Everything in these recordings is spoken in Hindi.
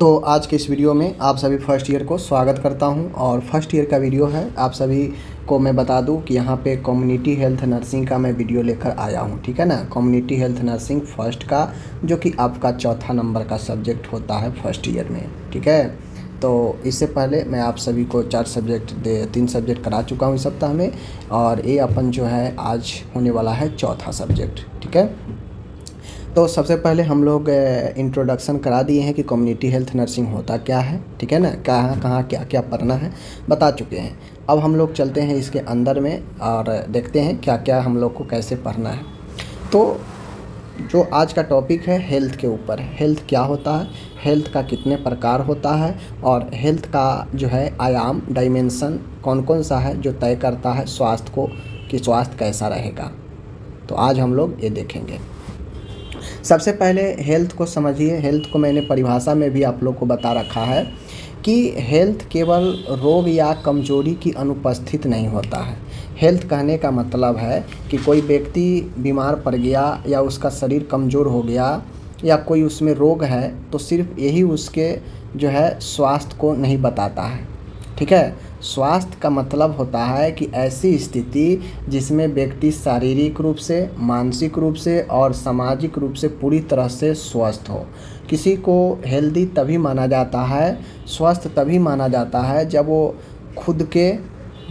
तो आज के इस वीडियो में आप सभी फर्स्ट ईयर को स्वागत करता हूं और फर्स्ट ईयर का वीडियो है। आप सभी को मैं बता दूं कि यहां पे कम्युनिटी हेल्थ नर्सिंग का मैं वीडियो लेकर आया हूं, ठीक है ना। कम्युनिटी हेल्थ नर्सिंग फर्स्ट का, जो कि आपका चौथा नंबर का सब्जेक्ट होता है फर्स्ट ईयर में, ठीक है। तो इससे पहले मैं आप सभी को 3 सब्जेक्ट करा चुका हूँ इस सप्ताह में, और ये अपन जो है आज होने वाला है चौथा सब्जेक्ट, ठीक है। तो सबसे पहले हम लोग इंट्रोडक्शन करा दिए हैं कि कम्युनिटी हेल्थ नर्सिंग होता क्या है, ठीक है ना। कहाँ क्या क्या पढ़ना है बता चुके हैं। अब हम लोग चलते हैं इसके अंदर में और देखते हैं क्या क्या हम लोग को कैसे पढ़ना है। तो जो आज का टॉपिक है हेल्थ के ऊपर है। हेल्थ क्या होता है, हेल्थ का कितने प्रकार होता है, और हेल्थ का जो है आयाम डायमेंशन कौन कौन सा है जो तय करता है स्वास्थ्य को, कि स्वास्थ्य कैसा रहेगा। तो आज हम लोग ये देखेंगे। सबसे पहले हेल्थ को समझिए। हेल्थ को मैंने परिभाषा में भी आप लोग को बता रखा है कि हेल्थ केवल रोग या कमजोरी की अनुपस्थिति नहीं होता है। हेल्थ कहने का मतलब है कि कोई व्यक्ति बीमार पड़ गया या उसका शरीर कमज़ोर हो गया या कोई उसमें रोग है, तो सिर्फ यही उसके जो है स्वास्थ्य को नहीं बताता है, ठीक है। स्वास्थ्य का मतलब होता है कि ऐसी स्थिति जिसमें व्यक्ति शारीरिक रूप से, मानसिक रूप से और सामाजिक रूप से पूरी तरह से स्वस्थ हो। किसी को हेल्दी तभी माना जाता है, स्वस्थ तभी माना जाता है जब वो खुद के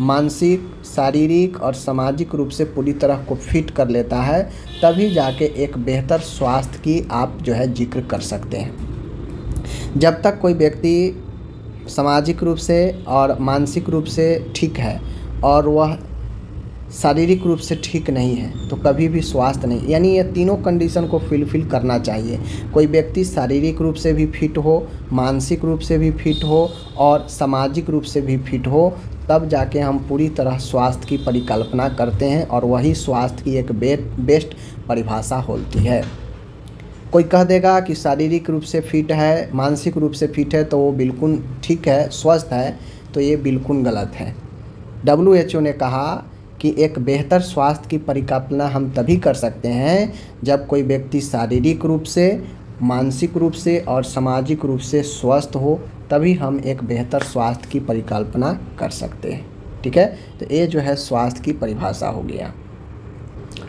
मानसिक, शारीरिक और सामाजिक रूप से पूरी तरह को फिट कर लेता है, तभी जाके एक बेहतर स्वास्थ्य की आप जो है जिक्र कर सकते हैं। जब तक कोई व्यक्ति सामाजिक रूप से और मानसिक रूप से ठीक है और वह शारीरिक रूप से ठीक नहीं है, तो कभी भी स्वास्थ्य नहीं, यानी ये तीनों कंडीशन को फुलफिल करना चाहिए। कोई व्यक्ति शारीरिक रूप से भी फिट हो, मानसिक रूप से भी फिट हो और सामाजिक रूप से भी फिट हो, तब जाके हम पूरी तरह स्वास्थ्य की परिकल्पना करते हैं, और वही स्वास्थ्य की एक बेस्ट परिभाषा होती है। कोई कह देगा कि शारीरिक रूप से फिट है, मानसिक रूप से फिट है, तो वो बिल्कुल ठीक है, स्वस्थ है, तो ये बिल्कुल गलत है। WHO ने कहा कि एक बेहतर स्वास्थ्य की परिकल्पना हम तभी कर सकते हैं जब कोई व्यक्ति शारीरिक रूप से, मानसिक रूप से और सामाजिक रूप से स्वस्थ हो, तभी हम एक बेहतर स्वास्थ्य की परिकल्पना कर सकते हैं, ठीक है। तो ये जो है स्वास्थ्य की परिभाषा हो गया।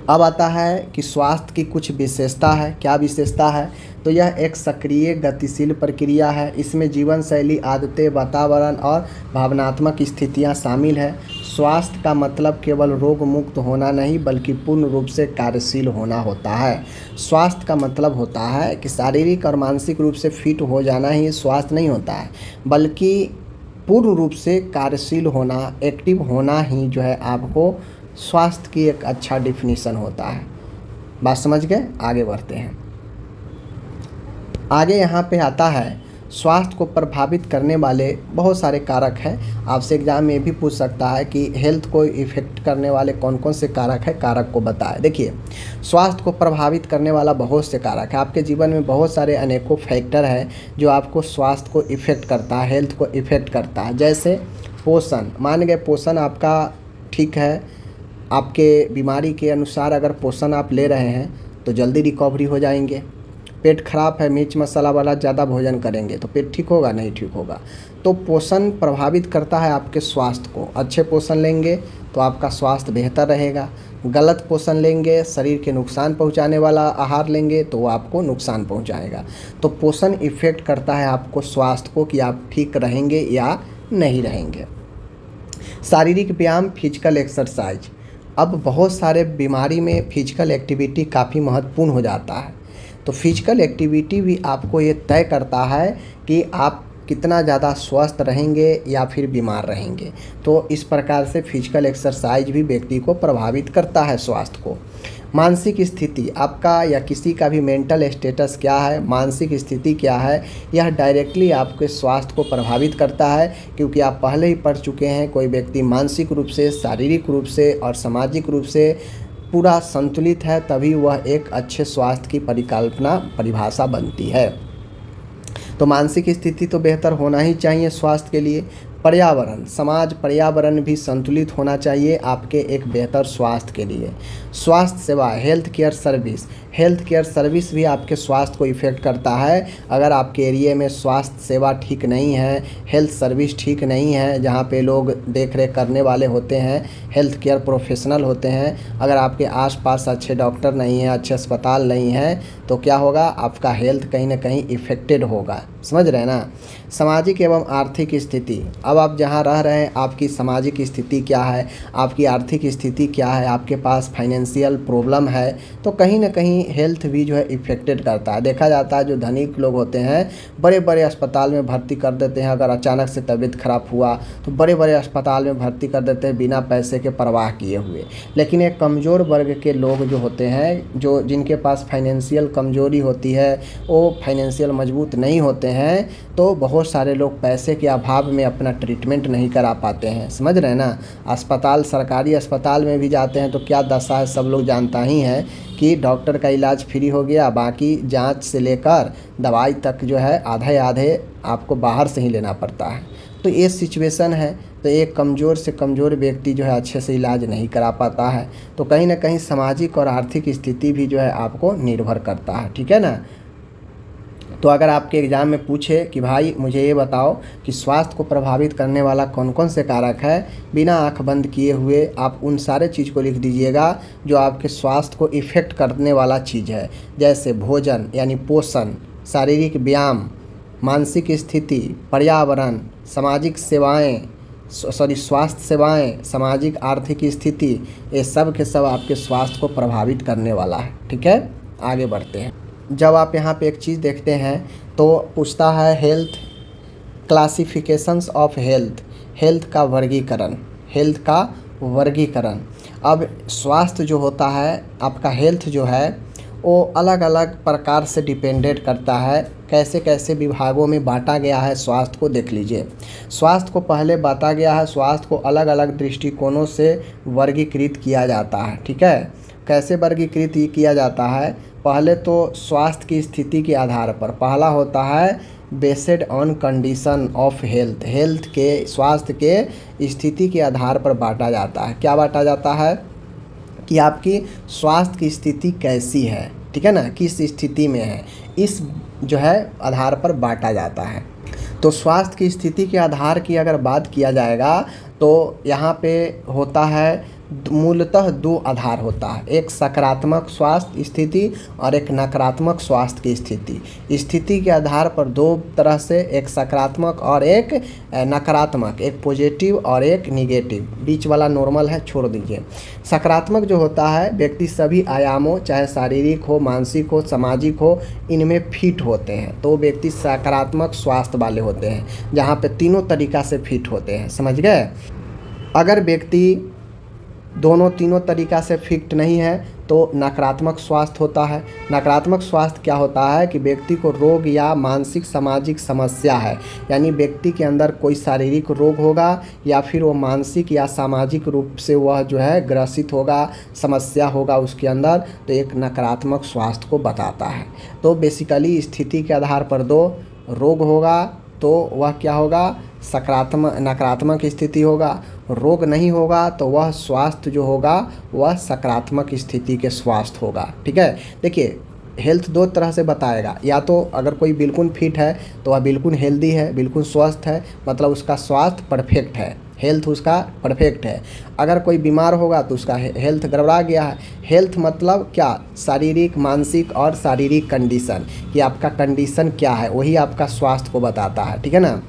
अब आता है कि स्वास्थ्य की कुछ विशेषता है। क्या विशेषता है? तो यह एक सक्रिय गतिशील प्रक्रिया है। इसमें जीवन शैली, आदतें, वातावरण और भावनात्मक स्थितियां शामिल है। स्वास्थ्य का मतलब केवल रोग मुक्त होना नहीं, बल्कि पूर्ण रूप से कार्यशील होना होता है। स्वास्थ्य का मतलब होता है कि शारीरिक और मानसिक रूप से फिट हो जाना ही स्वास्थ्य नहीं होता है, बल्कि पूर्ण रूप से कार्यशील होना, एक्टिव होना ही जो है आपको स्वास्थ्य की एक अच्छा डिफिनीशन होता है। बात समझ गए? आगे बढ़ते हैं। आगे यहाँ पे आता है स्वास्थ्य को प्रभावित करने वाले बहुत सारे कारक हैं। आपसे एग्जाम में भी पूछ सकता है कि हेल्थ को इफेक्ट करने वाले कौन कौन से कारक हैं, कारक को बताएं। देखिए, स्वास्थ्य को प्रभावित करने वाला बहुत से कारक है। आपके जीवन में बहुत सारे अनेकों फैक्टर हैं जो आपको स्वास्थ्य को इफेक्ट करता है, हेल्थ को इफेक्ट करता है। जैसे पोषण, मान गए पोषण आपका ठीक है, आपके बीमारी के अनुसार अगर पोषण आप ले रहे हैं तो जल्दी रिकवरी हो जाएंगे। पेट खराब है, मिर्च मसाला वाला ज़्यादा भोजन करेंगे तो पेट ठीक होगा? नहीं ठीक होगा। तो पोषण प्रभावित करता है आपके स्वास्थ्य को। अच्छे पोषण लेंगे तो आपका स्वास्थ्य बेहतर रहेगा, गलत पोषण लेंगे, शरीर के नुकसान पहुंचाने वाला आहार लेंगे तो वो आपको नुकसान पहुंचाएगा। तो पोषण इफेक्ट करता है आपको स्वास्थ्य को कि आप ठीक रहेंगे या नहीं रहेंगे। शारीरिक व्यायाम, फिजिकल एक्सरसाइज। अब बहुत सारे बीमारी में फिजिकल एक्टिविटी काफ़ी महत्वपूर्ण हो जाता है। तो फिजिकल एक्टिविटी भी आपको ये तय करता है कि आप कितना ज़्यादा स्वस्थ रहेंगे या फिर बीमार रहेंगे। तो इस प्रकार से फिजिकल एक्सरसाइज भी व्यक्ति को प्रभावित करता है स्वास्थ्य को। मानसिक स्थिति, आपका या किसी का भी मेंटल स्टेटस क्या है, मानसिक स्थिति क्या है, यह डायरेक्टली आपके स्वास्थ्य को प्रभावित करता है, क्योंकि आप पहले ही पढ़ चुके हैं कोई व्यक्ति मानसिक रूप से, शारीरिक रूप से और सामाजिक रूप से पूरा संतुलित है, तभी वह एक अच्छे स्वास्थ्य की परिभाषा बनती है। तो मानसिक स्थिति तो बेहतर होना ही चाहिए स्वास्थ्य के लिए। पर्यावरण, समाज, पर्यावरण भी संतुलित होना चाहिए आपके एक बेहतर स्वास्थ्य के लिए। स्वास्थ्य सेवा, health care service. Health care service भी आपके स्वास्थ्य को इफ़ेक्ट करता है। अगर आपके एरिए में स्वास्थ्य सेवा ठीक नहीं है, हेल्थ सर्विस ठीक नहीं है, जहाँ पे लोग देख रेख करने वाले होते हैं, हेल्थ केयर प्रोफेशनल होते हैं, अगर आपके आसपास अच्छे डॉक्टर नहीं हैं, अच्छे अस्पताल नहीं हैं, तो क्या होगा, आपका हेल्थ कहीं ना कहीं इफ़ेक्टेड होगा। समझ रहे हैं ना। सामाजिक एवं आर्थिक स्थिति, अब आप जहाँ रह रहे हैं आपकी सामाजिक स्थिति क्या है, आपकी आर्थिक स्थिति क्या है, आपके पास फाइनेंशियल प्रॉब्लम है, तो कहीं ना कहीं हेल्थ भी जो है इफ़ेक्टेड करता है। देखा जाता है जो धनिक लोग होते हैं बड़े बड़े अस्पताल में भर्ती कर देते हैं। अगर अचानक से तबीयत खराब हुआ तो बड़े बड़े अस्पताल में भर्ती कर देते हैं बिना पैसे के परवाह किए हुए। लेकिन एक कमज़ोर वर्ग के लोग जो होते हैं, जो जिनके पास फाइनेंशियल कमज़ोरी होती है, वो फाइनेंशियल मजबूत नहीं होते हैं, तो बहुत सारे लोग पैसे के अभाव में अपना ट्रीटमेंट नहीं करा पाते हैं। समझ रहे हैं ना। अस्पताल, सरकारी अस्पताल में भी जाते हैं तो क्या दशा है सब लोग जानता ही हैं कि डॉक्टर का इलाज फ्री हो गया, बाकी जांच से लेकर दवाई तक जो है आधे आधे आपको बाहर से ही लेना पड़ता है। तो ये सिचुएशन है। तो एक कमज़ोर से कमज़ोर व्यक्ति जो है अच्छे से इलाज नहीं करा पाता है। तो कहीं ना कहीं सामाजिक और आर्थिक स्थिति भी जो है आपको निर्भर करता है। ठीक है ना। तो अगर आपके एग्ज़ाम में पूछे कि भाई मुझे ये बताओ कि स्वास्थ्य को प्रभावित करने वाला कौन कौन से कारक है, बिना आंख बंद किए हुए आप उन सारे चीज़ को लिख दीजिएगा जो आपके स्वास्थ्य को इफ़ेक्ट करने वाला चीज़ है। जैसे भोजन यानी पोषण, शारीरिक व्यायाम, मानसिक स्थिति, पर्यावरण, सामाजिक सेवाएँ, स्वास्थ्य सेवाएँ, सामाजिक आर्थिक स्थिति, ये सब के सब आपके स्वास्थ्य को प्रभावित करने वाला है। ठीक है, आगे बढ़ते हैं। जब आप यहाँ पे एक चीज़ देखते हैं तो पूछता है health classifications of health, health का वर्गीकरण, हेल्थ का वर्गीकरण। अब स्वास्थ्य जो होता है, आपका हेल्थ जो है वो अलग अलग प्रकार से डिपेंडेंट करता है। कैसे कैसे विभागों में बांटा गया है स्वास्थ्य को देख लीजिए। स्वास्थ्य को पहले बांटा गया है, स्वास्थ्य को अलग अलग दृष्टिकोणों से वर्गीकृत किया जाता है। ठीक है, कैसे वर्गीकृत किया जाता है। पहले तो स्वास्थ्य की स्थिति के आधार पर, पहला होता है based on condition of health, health के स्वास्थ्य के स्थिति के आधार पर बांटा जाता है। क्या बांटा जाता है कि आपकी स्वास्थ्य की स्थिति कैसी है, ठीक है ना, किस स्थिति में है, इस जो है आधार पर बांटा जाता है। तो स्वास्थ्य की स्थिति के आधार की अगर बात किया जाएगा तो यहाँ पे होता है मूलतः दो आधार होता है, एक सकारात्मक स्वास्थ्य स्थिति और एक नकारात्मक स्वास्थ्य की स्थिति। स्थिति के आधार पर दो तरह से, एक सकारात्मक और एक नकारात्मक, एक पॉजिटिव और एक निगेटिव, बीच वाला नॉर्मल है, छोड़ दीजिए। सकारात्मक जो होता है, व्यक्ति सभी आयामों, चाहे शारीरिक हो, मानसिक हो, सामाजिक हो, इनमें फिट होते हैं, तो व्यक्ति सकारात्मक स्वास्थ्य वाले होते हैं, जहाँ पे तीनों तरीक़ा से फिट होते हैं। समझ गए। अगर व्यक्ति तीनों तरीक़ा से फिट नहीं है तो नकारात्मक स्वास्थ्य होता है। नकारात्मक स्वास्थ्य क्या होता है कि व्यक्ति को रोग या मानसिक सामाजिक समस्या है, यानी व्यक्ति के अंदर कोई शारीरिक रोग होगा या फिर वो मानसिक या सामाजिक रूप से वह जो है ग्रसित होगा, समस्या होगा उसके अंदर, तो एक नकारात्मक स्वास्थ्य को बताता है। तो बेसिकली स्थिति के आधार पर दो, रोग होगा तो वह क्या होगा, नकारात्मक स्थिति होगा, रोग नहीं होगा तो वह स्वास्थ्य जो होगा वह सकारात्मक स्थिति के स्वास्थ्य होगा। ठीक है, देखिए हेल्थ दो तरह से बताएगा, या तो अगर कोई बिल्कुल फिट है तो वह बिल्कुल हेल्दी है, बिल्कुल स्वस्थ है, मतलब उसका स्वास्थ्य परफेक्ट है, हेल्थ उसका परफेक्ट है। अगर कोई बीमार होगा तो उसका हेल्थ गड़बड़ा गया है। हेल्थ मतलब क्या, शारीरिक, मानसिक और शारीरिक कंडीशन, कि आपका कंडीशन क्या है वही आपका स्वास्थ्य को बताता है। ठीक है ना।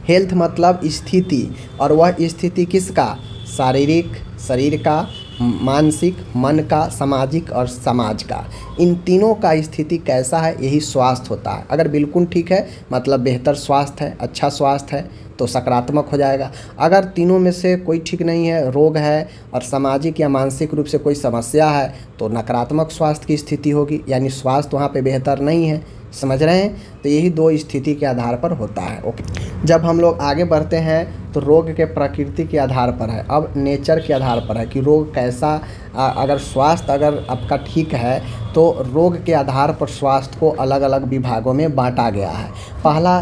हेल्थ मतलब स्थिति, और वह स्थिति किसका, शारीरिक, शरीर का, मानसिक, मन का, सामाजिक और समाज का, इन तीनों का स्थिति कैसा है यही स्वास्थ्य होता है। अगर बिल्कुल ठीक है मतलब बेहतर स्वास्थ्य है, अच्छा स्वास्थ्य है, तो सकारात्मक हो जाएगा। अगर तीनों में से कोई ठीक नहीं है, रोग है और सामाजिक या मानसिक रूप से कोई समस्या है, तो नकारात्मक स्वास्थ्य की स्थिति होगी, यानी स्वास्थ्य वहाँ पे बेहतर नहीं है। समझ रहे हैं। तो यही दो स्थिति के आधार पर होता है। ओके, जब हम लोग आगे बढ़ते हैं तो रोग के प्रकृति के आधार पर है, अब नेचर के आधार पर है कि रोग कैसा, अगर स्वास्थ्य अगर आपका ठीक है तो रोग के आधार पर स्वास्थ्य को अलग अलग विभागों में बांटा गया है। पहला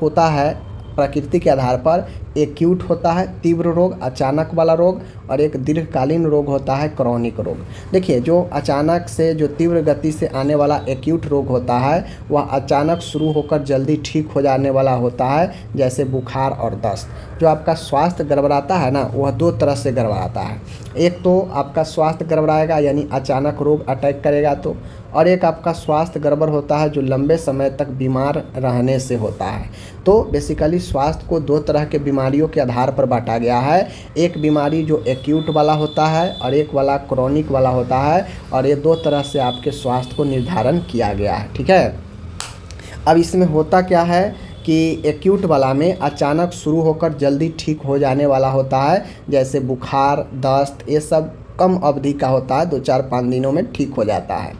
होता है प्रकृति के आधार पर एक्यूट होता है तीव्र रोग, अचानक वाला रोग, और एक दीर्घकालीन रोग होता है क्रॉनिक रोग। देखिए, जो अचानक से जो तीव्र गति से आने वाला एक्यूट रोग होता है वह अचानक शुरू होकर जल्दी ठीक हो जाने वाला होता है, जैसे बुखार और दस्त। जो आपका स्वास्थ्य गड़बड़ाता है ना, वह दो तरह से गड़बड़ाता है। एक तो आपका स्वास्थ्य गड़बड़ाएगा यानी अचानक रोग अटैक करेगा तो, और एक आपका स्वास्थ्य गड़बड़ होता है जो लंबे समय तक बीमार रहने से होता है। तो बेसिकली स्वास्थ्य को दो तरह के बीमारियों के आधार पर बांटा गया है। एक बीमारी जो एक्यूट वाला होता है और एक वाला क्रॉनिक वाला होता है, और ये दो तरह से आपके स्वास्थ्य को निर्धारण किया गया है। ठीक है, अब इसमें होता क्या है कि एक्यूट वाला में अचानक शुरू होकर जल्दी ठीक हो जाने वाला होता है, जैसे बुखार, दस्त, ये सब कम अवधि का होता है, 2-4-5 दिनों में ठीक हो जाता है।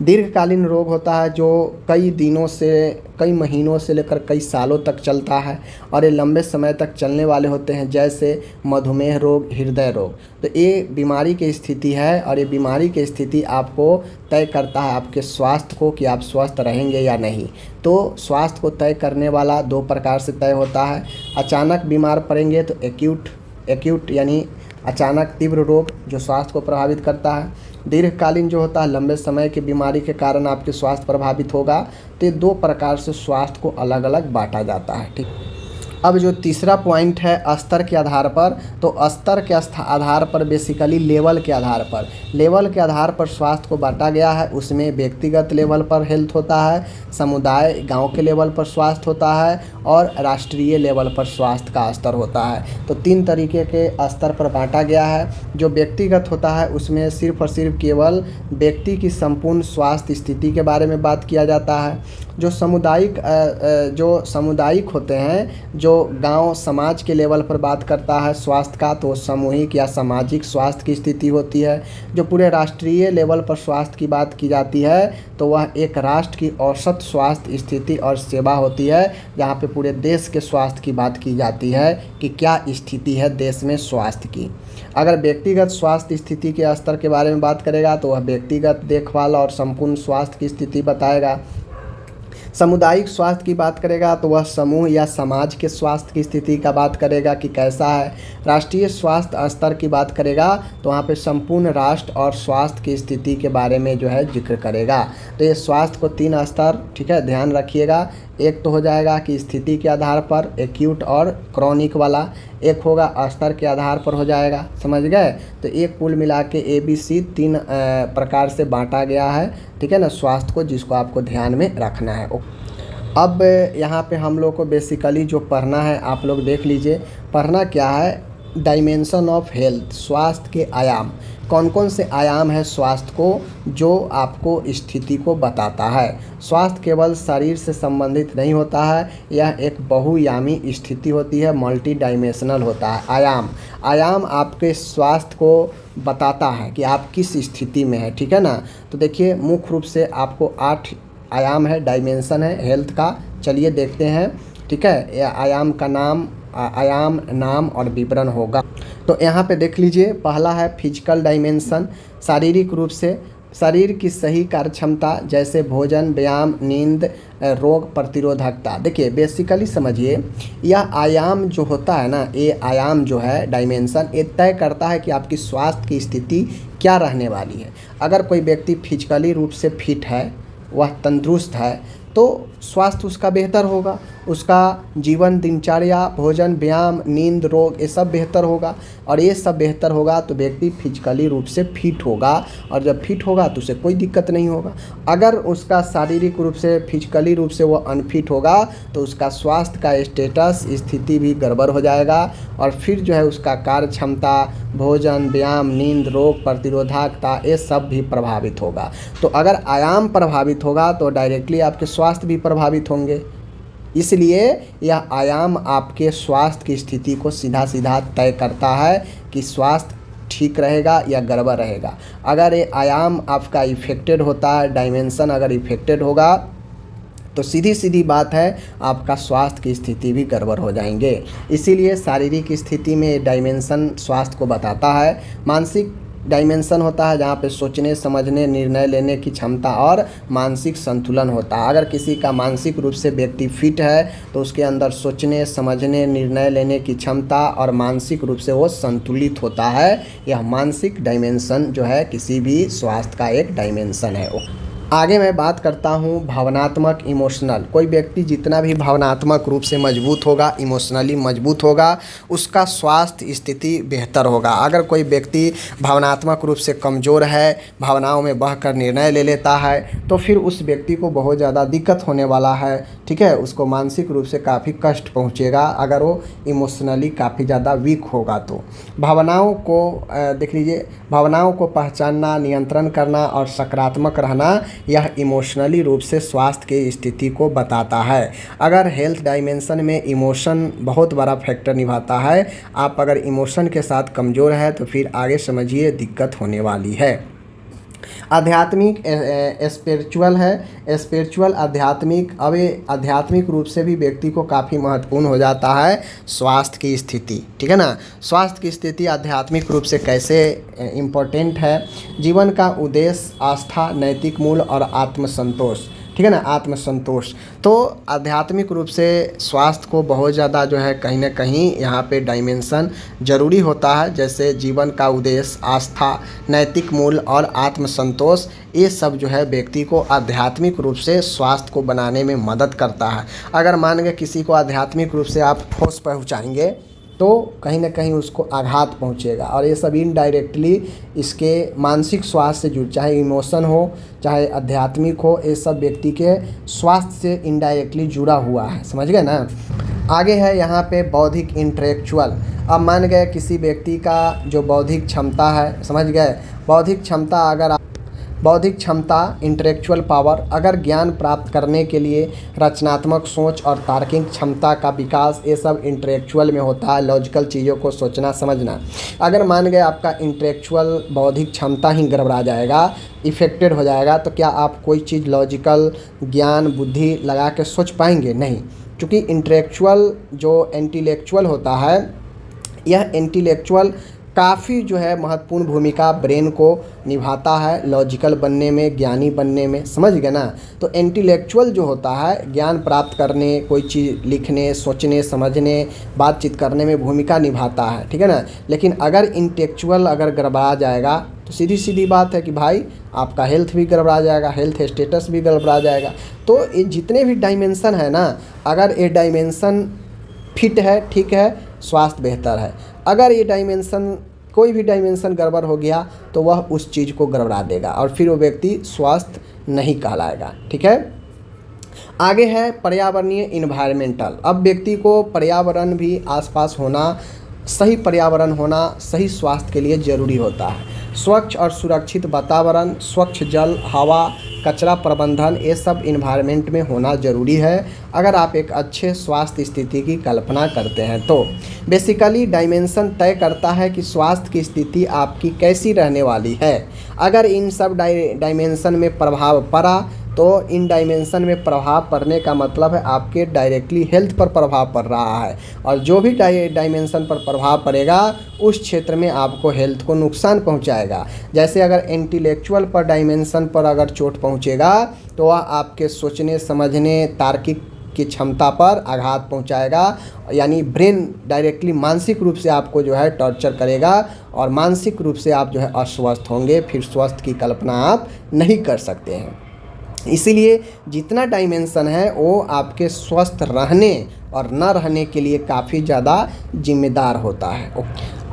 दीर्घकालीन रोग होता है जो कई दिनों से, कई महीनों से लेकर कई सालों तक चलता है, और ये लंबे समय तक चलने वाले होते हैं, जैसे मधुमेह रोग, हृदय रोग। तो ये बीमारी की स्थिति है, और ये बीमारी की स्थिति आपको तय करता है आपके स्वास्थ्य को कि आप स्वस्थ रहेंगे या नहीं। तो स्वास्थ्य को तय करने वाला दो प्रकार से तय होता है। अचानक बीमार पड़ेंगे तो एक्यूट यानी अचानक तीव्र रोग जो स्वास्थ्य को प्रभावित करता है। दीर्घकालीन जो होता है लंबे समय की बीमारी के कारण आपके स्वास्थ्य प्रभावित होगा। तो ये दो प्रकार से स्वास्थ्य को अलग अलग बांटा जाता है। ठीक, अब जो तीसरा पॉइंट है स्तर के आधार पर, तो स्तर के आधार पर बेसिकली लेवल के आधार पर स्वास्थ्य को बांटा गया है। उसमें व्यक्तिगत लेवल पर हेल्थ होता है, समुदाय गांव के लेवल पर स्वास्थ्य होता है, और राष्ट्रीय लेवल पर स्वास्थ्य का स्तर होता है। तो 3 तरीके के स्तर पर बांटा गया है। जो व्यक्तिगत होता है उसमें सिर्फ और सिर्फ केवल व्यक्ति की संपूर्ण स्वास्थ्य स्थिति के बारे में बात किया जाता है। जो सामुदायिक होते हैं, जो गांव समाज के लेवल पर बात करता है स्वास्थ्य का, तो सामूहिक या सामाजिक स्वास्थ्य की स्थिति होती है। जो पूरे राष्ट्रीय लेवल पर स्वास्थ्य की बात की जाती है तो वह एक राष्ट्र की औसत स्वास्थ्य स्थिति और सेवा होती है, जहां पे पूरे देश के स्वास्थ्य की बात की जाती है कि क्या स्थिति है देश में स्वास्थ्य की। अगर व्यक्तिगत स्वास्थ्य स्थिति के स्तर के बारे में बात करेगा तो वह व्यक्तिगत देखभाल और संपूर्ण स्वास्थ्य की स्थिति बताएगा। सामुदायिक स्वास्थ्य की बात करेगा तो वह समूह या समाज के स्वास्थ्य की स्थिति का बात करेगा कि कैसा है। राष्ट्रीय स्वास्थ्य स्तर की बात करेगा तो वहाँ पे संपूर्ण राष्ट्र और स्वास्थ्य की स्थिति के बारे में जो है जिक्र करेगा। तो ये स्वास्थ्य को 3 स्तर, ठीक है, ध्यान रखिएगा। एक तो हो जाएगा कि स्थिति के आधार पर एक्यूट और क्रॉनिक वाला, एक होगा स्तर के आधार पर हो जाएगा, समझ गए। तो एक कुल मिला के ABC 3 प्रकार से बांटा गया है, ठीक है ना, स्वास्थ्य को, जिसको आपको ध्यान में रखना है। अब यहाँ पे हम लोग को बेसिकली जो पढ़ना है आप लोग देख लीजिए। पढ़ना क्या है, डायमेंशन ऑफ हेल्थ, स्वास्थ्य के आयाम। कौन कौन से आयाम है स्वास्थ्य को जो आपको स्थिति को बताता है। स्वास्थ्य केवल शरीर से संबंधित नहीं होता है, यह एक बहुआयामी स्थिति होती है, मल्टी डायमेंशनल होता है। आयाम आपके स्वास्थ्य को बताता है कि आप किस स्थिति में है, ठीक है ना। तो देखिए मुख्य रूप से आपको 8 आयाम है, डायमेंशन है हेल्थ का। चलिए देखते हैं, ठीक है। आयाम का आयाम नाम और विवरण होगा। तो यहाँ पे देख लीजिए, पहला है फिजिकल डायमेंशन, शारीरिक रूप से शरीर की सही कार्यक्षमता, जैसे भोजन, व्यायाम, नींद, रोग प्रतिरोधकता। देखिए बेसिकली समझिए, यह आयाम जो होता है ना, ये आयाम जो है डायमेंशन, ये तय करता है कि आपकी स्वास्थ्य की स्थिति क्या रहने वाली है। अगर कोई व्यक्ति फिजिकली रूप से फिट है, वह तंदुरुस्त है, तो स्वास्थ्य उसका बेहतर होगा, उसका जीवन दिनचर्या, भोजन, व्यायाम, नींद, रोग, ये सब बेहतर होगा। और ये सब बेहतर होगा तो व्यक्ति फिजिकली रूप से फिट होगा, और जब फिट होगा तो उसे कोई दिक्कत नहीं होगा। अगर उसका शारीरिक रूप से, फिजिकली रूप से वो अनफिट होगा तो उसका स्वास्थ्य का स्टेटस, स्थिति भी गड़बड़ हो जाएगा, और फिर जो है उसका कार्य क्षमता, भोजन, व्यायाम, नींद, रोग प्रतिरोधकता, ये सब भी प्रभावित होगा। तो अगर आयाम प्रभावित होगा तो डायरेक्टली आपके स्वास्थ्य भी प्रभावित होंगे। इसलिए यह आयाम आपके स्वास्थ्य की स्थिति को सीधा सीधा तय करता है कि स्वास्थ्य ठीक रहेगा या गड़बड़ रहेगा। अगर ये आयाम आपका इफेक्टेड होता है, डायमेंशन अगर इफेक्टेड होगा, तो सीधी सीधी बात है आपका स्वास्थ्य की स्थिति भी गड़बड़ हो जाएंगे। इसीलिए शारीरिक स्थिति में डायमेंशन स्वास्थ्य को बताता है। मानसिक डायमेंशन होता है जहाँ पे सोचने समझने निर्णय लेने की क्षमता और मानसिक संतुलन होता है। अगर किसी का मानसिक रूप से व्यक्ति फिट है तो उसके अंदर सोचने समझने निर्णय लेने की क्षमता और मानसिक रूप से वो संतुलित होता है। यह मानसिक डायमेंशन जो है किसी भी स्वास्थ्य का एक डायमेंशन है। आगे मैं बात करता हूँ भावनात्मक इमोशनल। कोई व्यक्ति जितना भी भावनात्मक रूप से मजबूत होगा, इमोशनली मजबूत होगा, उसका स्वास्थ्य स्थिति बेहतर होगा। अगर कोई व्यक्ति भावनात्मक रूप से कमज़ोर है, भावनाओं में बहकर निर्णय ले लेता है, तो फिर उस व्यक्ति को बहुत ज़्यादा दिक्कत होने वाला है। ठीक है, उसको मानसिक रूप से काफ़ी कष्ट पहुँचेगा अगर वो इमोशनली काफ़ी ज़्यादा वीक होगा। तो भावनाओं को देख लीजिए, भावनाओं को पहचानना, नियंत्रण करना और सकारात्मक रहना, यह इमोशनली रूप से स्वास्थ्य की स्थिति को बताता है। अगर हेल्थ डायमेंशन में इमोशन बहुत बड़ा फैक्टर निभाता है, आप अगर इमोशन के साथ कमज़ोर है तो फिर आगे समझिए दिक्कत होने वाली है। आध्यात्मिक स्पिरिचुअल है, स्पिरिचुअल आध्यात्मिक। अब ये आध्यात्मिक रूप से भी व्यक्ति को काफ़ी महत्वपूर्ण हो जाता है स्वास्थ्य की स्थिति। ठीक है ना, स्वास्थ्य की स्थिति आध्यात्मिक रूप से कैसे इम्पोर्टेंट है। जीवन का उद्देश्य, आस्था, नैतिक मूल्य और आत्मसंतोष। ठीक है ना, आत्मसंतोष। तो आध्यात्मिक रूप से स्वास्थ्य को बहुत ज़्यादा जो है कहीं ना कहीं यहाँ पे डायमेंशन ज़रूरी होता है। जैसे जीवन का उद्देश्य, आस्था, नैतिक मूल्य और आत्मसंतोष, ये सब जो है व्यक्ति को आध्यात्मिक रूप से स्वास्थ्य को बनाने में मदद करता है। अगर मान के किसी को आध्यात्मिक रूप से आप ठोस पहुँचाएंगे तो कहीं ना कहीं उसको आघात पहुंचेगा, और ये सब इनडायरेक्टली इसके मानसिक स्वास्थ्य से जुड़, चाहे इमोशन हो चाहे आध्यात्मिक हो, ये सब व्यक्ति के स्वास्थ्य से इनडायरेक्टली जुड़ा हुआ है। समझ गए ना। आगे है यहाँ पे बौद्धिक इंटेलेक्चुअल। अब मान गए किसी व्यक्ति का जो बौद्धिक क्षमता है, समझ गए, बौद्धिक क्षमता, अगर बौद्धिक क्षमता इंटेलेक्चुअल पावर, अगर ज्ञान प्राप्त करने के लिए रचनात्मक सोच और तार्किक क्षमता का विकास, ये सब इंटेलेक्चुअल में होता है। लॉजिकल चीज़ों को सोचना समझना। अगर मान गए आपका इंटेलेक्चुअल बौद्धिक क्षमता ही गड़बड़ा जाएगा, इफेक्टेड हो जाएगा, तो क्या आप कोई चीज़ लॉजिकल ज्ञान बुद्धि लगा के सोच पाएंगे? नहीं, क्योंकि इंटेलेक्चुअल जो इंटेलेक्चुअल होता है, यह इंटेलेक्चुअल काफ़ी जो है महत्वपूर्ण भूमिका ब्रेन को निभाता है लॉजिकल बनने में, ज्ञानी बनने में। समझ गए ना। तो इंटेलेक्चुअल जो होता है ज्ञान प्राप्त करने, कोई चीज़ लिखने, सोचने समझने, बातचीत करने में भूमिका निभाता है। ठीक है ना। लेकिन अगर इंटेलेक्चुअल अगर गड़बड़ा जाएगा तो सीधी सीधी बात है कि भाई आपका हेल्थ भी गड़बड़ा जाएगा, हेल्थ स्टेटस भी गड़बड़ा जाएगा। तो ये जितने भी डायमेंशन है ना, अगर ये डायमेंशन फिट है, ठीक है, स्वास्थ्य बेहतर है। अगर ये डायमेंशन, कोई भी डायमेंशन गड़बड़ हो गया तो वह उस चीज़ को गड़बड़ा देगा और फिर वो व्यक्ति स्वस्थ नहीं कहलाएगा। ठीक है। आगे है पर्यावरणीय इन्वायरमेंटल। अब व्यक्ति को पर्यावरण भी आसपास होना, सही पर्यावरण होना सही स्वास्थ्य के लिए ज़रूरी होता है। स्वच्छ और सुरक्षित वातावरण, स्वच्छ जल, हवा, कचरा प्रबंधन, ये सब इन्वायरमेंट में होना ज़रूरी है अगर आप एक अच्छे स्वास्थ्य स्थिति की कल्पना करते हैं। तो बेसिकली डायमेंशन तय करता है कि स्वास्थ्य की स्थिति आपकी कैसी रहने वाली है। अगर इन सब डायमेंशन में प्रभाव पड़ा तो इन डायमेंशन में प्रभाव पड़ने का मतलब है आपके डायरेक्टली हेल्थ पर प्रभाव पड़ रहा है, और जो भी डायमेंशन पर प्रभाव पड़ेगा उस क्षेत्र में आपको हेल्थ को नुकसान पहुंचाएगा। जैसे अगर इंटेलेक्चुअल पर डायमेंशन पर अगर चोट पहुंचेगा तो वह आपके सोचने समझने तार्किक की क्षमता पर आघात पहुंचाएगा, यानी ब्रेन डायरेक्टली मानसिक रूप से आपको जो है टॉर्चर करेगा और मानसिक रूप से आप जो है अस्वस्थ होंगे। फिर स्वास्थ्य की कल्पना आप नहीं कर सकते हैं। इसीलिए जितना डायमेंशन है वो आपके स्वस्थ रहने और न रहने के लिए काफ़ी ज़्यादा जिम्मेदार होता है।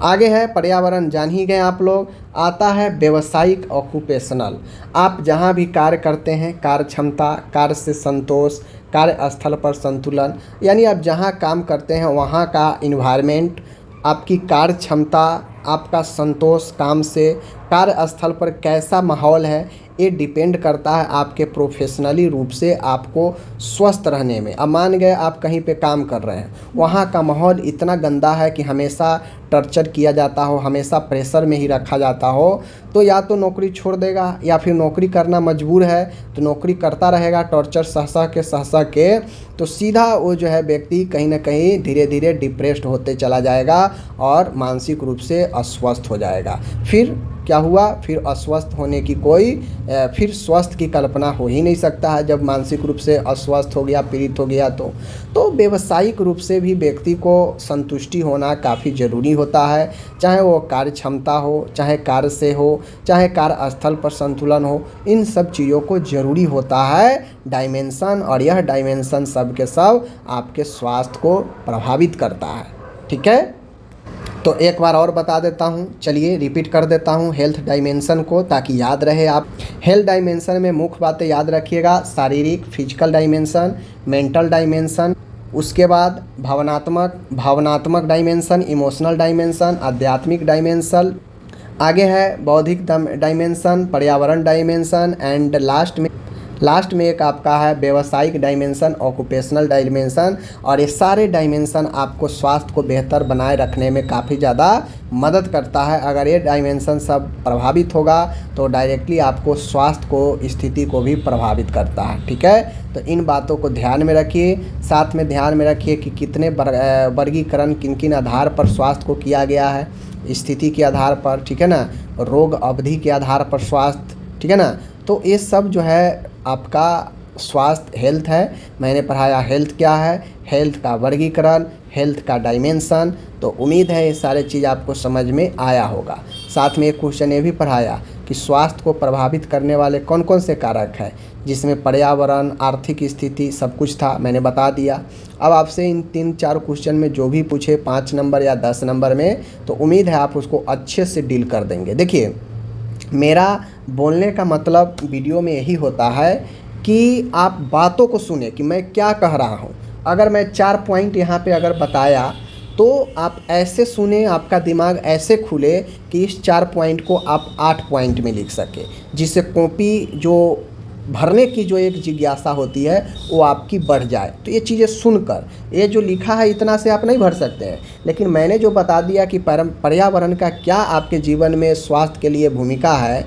आगे है पर्यावरण, जान ही गए आप लोग। आता है व्यावसायिक ऑक्यूपेशनल। आप जहाँ भी कार्य करते हैं, कार्य क्षमता, कार्य से संतोष, कार्यस्थल पर संतुलन, यानी आप जहाँ काम करते हैं वहाँ का इन्वायरमेंट, आपकी कार्य क्षमता, आपका संतोष काम से, कार्यस्थल पर कैसा माहौल है, ये डिपेंड करता है आपके प्रोफेशनली रूप से आपको स्वस्थ रहने में। अब मान गए आप कहीं पे काम कर रहे हैं, वहाँ का माहौल इतना गंदा है कि हमेशा टॉर्चर किया जाता हो, हमेशा प्रेशर में ही रखा जाता हो, तो या तो नौकरी छोड़ देगा या फिर नौकरी करना मजबूर है तो नौकरी करता रहेगा टॉर्चर सह के, तो सीधा वो जो है व्यक्ति कहीं ना कहीं धीरे धीरे डिप्रेस्ड होते चला जाएगा और मानसिक रूप से अस्वस्थ हो जाएगा। फिर क्या हुआ, फिर अस्वस्थ होने की कोई फिर स्वस्थ की कल्पना हो ही नहीं सकता है जब मानसिक रूप से अस्वस्थ हो गया, पीड़ित हो गया। तो व्यावसायिक रूप से भी व्यक्ति को संतुष्टि होना काफ़ी ज़रूरी होता है, चाहे वो कार्य क्षमता हो, चाहे कार्य से हो, चाहे कार्यस्थल पर संतुलन हो, इन सब चीज़ों को ज़रूरी होता है डायमेंशन, और यह डायमेंशन सब के सब आपके स्वास्थ्य को प्रभावित करता है। ठीक है, तो एक बार और बता देता हूँ, चलिए रिपीट कर देता हूँ हेल्थ डायमेंशन को ताकि याद रहे। आप हेल्थ डायमेंशन में मुख्य बातें याद रखिएगा, शारीरिक फिजिकल डायमेंशन, मेंटल डायमेंशन, उसके बाद भावनात्मक डायमेंशन, इमोशनल डायमेंशन, आध्यात्मिक डायमेंशन, आगे है बौद्धिक डायमेंशन, पर्यावरण डायमेंशन, एंड लास्ट में एक आपका है व्यावसायिक डायमेंशन, ऑक्यूपेशनल डायमेंशन। और ये सारे डायमेंशन आपको स्वास्थ्य को बेहतर बनाए रखने में काफ़ी ज़्यादा मदद करता है। अगर ये डायमेंशन सब प्रभावित होगा तो डायरेक्टली आपको स्वास्थ्य को स्थिति को भी प्रभावित करता है। ठीक है, तो इन बातों को ध्यान में रखिए। साथ में ध्यान में रखिए कि कितने वर्गीकरण किन किन आधार पर स्वास्थ्य को किया गया है, स्थिति के आधार पर, ठीक है ना, रोग अवधि के आधार पर स्वास्थ्य, ठीक है ना। तो ये सब जो है आपका स्वास्थ्य हेल्थ है। मैंने पढ़ाया हेल्थ क्या है, हेल्थ का वर्गीकरण, हेल्थ का डायमेंशन। तो उम्मीद है ये सारे चीज़ आपको समझ में आया होगा। साथ में एक क्वेश्चन ये भी पढ़ाया कि स्वास्थ्य को प्रभावित करने वाले कौन कौन से कारक हैं, जिसमें पर्यावरण, आर्थिक स्थिति सब कुछ था, मैंने बता दिया। अब आपसे इन 3-4 क्वेश्चन में जो भी पूछे 5 नंबर या 10 नंबर में, तो उम्मीद है आप उसको अच्छे से डील कर देंगे। देखिए, मेरा बोलने का मतलब वीडियो में यही होता है कि आप बातों को सुने कि मैं क्या कह रहा हूँ। अगर मैं 4 पॉइंट यहाँ पे अगर बताया तो आप ऐसे सुने, आपका दिमाग ऐसे खुले कि इस 4 पॉइंट को आप 8 पॉइंट में लिख सके, जिससे कॉपी जो भरने की जो एक जिज्ञासा होती है वो आपकी बढ़ जाए। तो ये चीज़ें सुनकर, ये जो लिखा है इतना से आप नहीं भर सकते हैं, लेकिन मैंने जो बता दिया कि पर्यावरण का क्या आपके जीवन में स्वास्थ्य के लिए भूमिका है,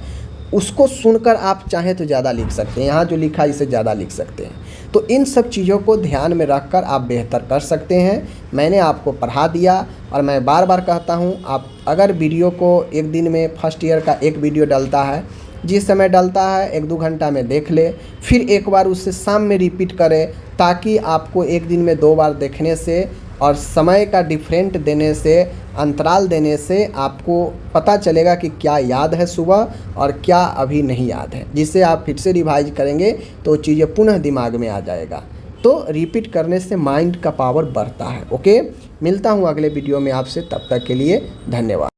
उसको सुनकर आप चाहें तो ज़्यादा लिख सकते हैं। यहाँ जो लिखा है इससे ज़्यादा लिख सकते हैं। तो इन सब चीज़ों को ध्यान में रखकर आप बेहतर कर सकते हैं। मैंने आपको पढ़ा दिया, और मैं बार बार कहता हूँ, आप अगर वीडियो को एक दिन में फर्स्ट ईयर का एक वीडियो डलता है, जिस समय डलता है 1-2 घंटा में देख ले, फिर एक बार उससे शाम में रिपीट करें, ताकि आपको एक दिन में 2 बार देखने से और समय का डिफरेंट देने से, अंतराल देने से आपको पता चलेगा कि क्या याद है सुबह और क्या अभी नहीं याद है, जिससे आप फिर से रिवाइज करेंगे तो चीज़ें पुनः दिमाग में आ जाएगा। तो रिपीट करने से माइंड का पावर बढ़ता है। ओके, मिलता हूँ अगले वीडियो में आपसे, तब तक के लिए धन्यवाद।